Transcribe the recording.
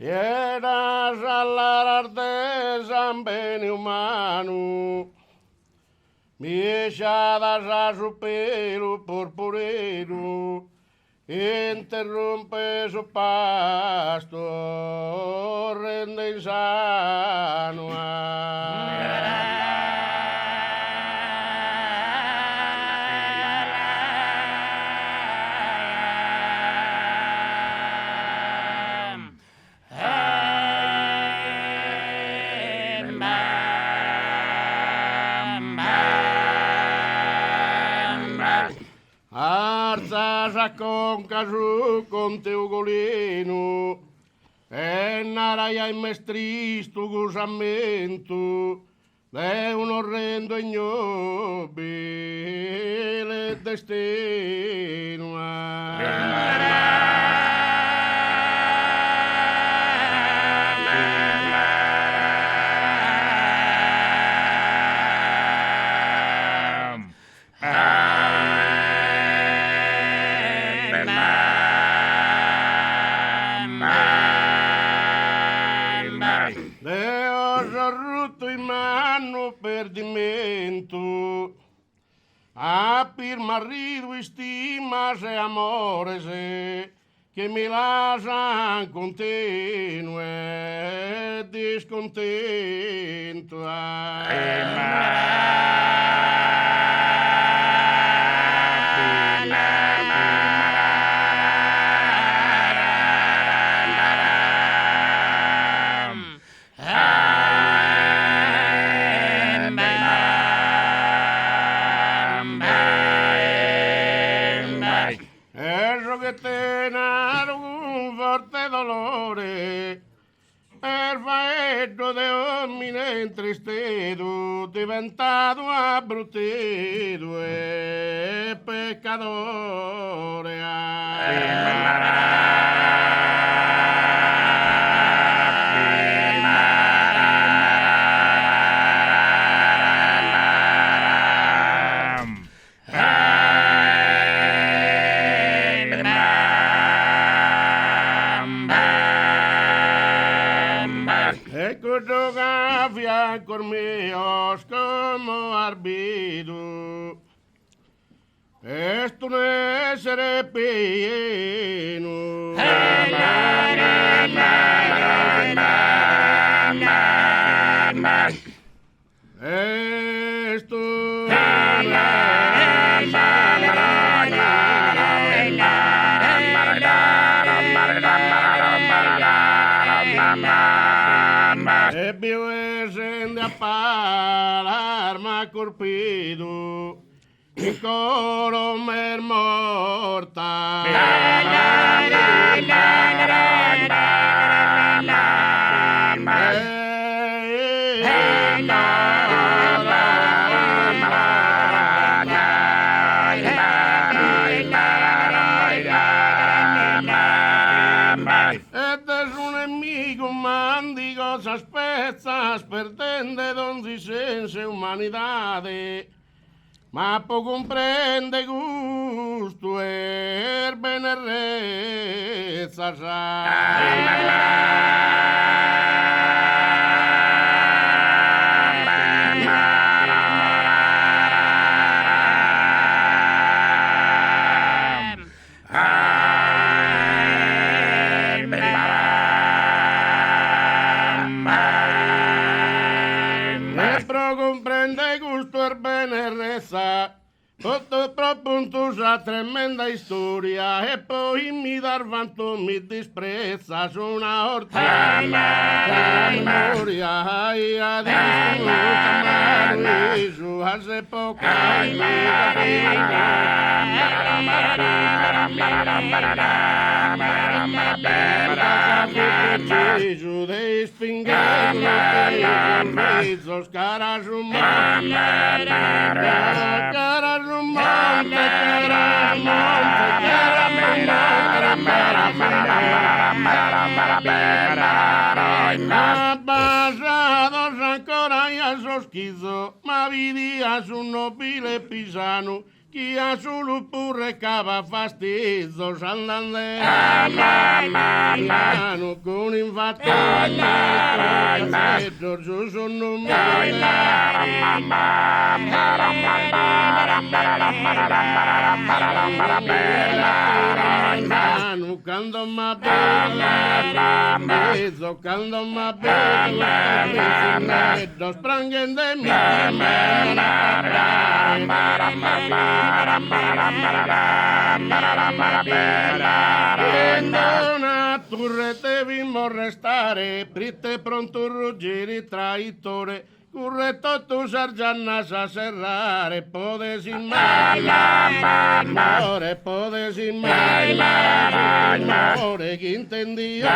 Era all'arte San bene umano, miesciadas a su pelo purpurino, interrumpe su pasto, rende insano. Arza con casu con teu golino, e naraia in mestristo gusamento, de un orrendo ignobile destino. Perdimento a per marido estimas e amores che mi lascian continuo e discontento. Un forte dolore per faetto de omine intristedo diventato abbrutito e peccatore. Fiancor míos como arbido, esto no es serepino. Esto e viuesen de alarma corpido in coro mer morta. Cosas pezzas pretende donde sense humanidade, ma po comprende gusto er bene rezza. Tutto proprio una tremenda storia e poi mi dar vanto mi disprezza su una orta memoria e adesso mai su hace poca Gesù dei spingherni mezzo scara su Abbasados ancora a soschizo, ma vidi a su nobile pisano chi ha solo pure cava fastidio, andande piano con infatti Giorgio sono quando ma bella, quando ma bella, dos prangen de mi Dona turre te vimmo restare, prite pronto ruggiri traitore, curretto tu sargiannas a serrare, podes immaginare, podes immaginare, che intendia.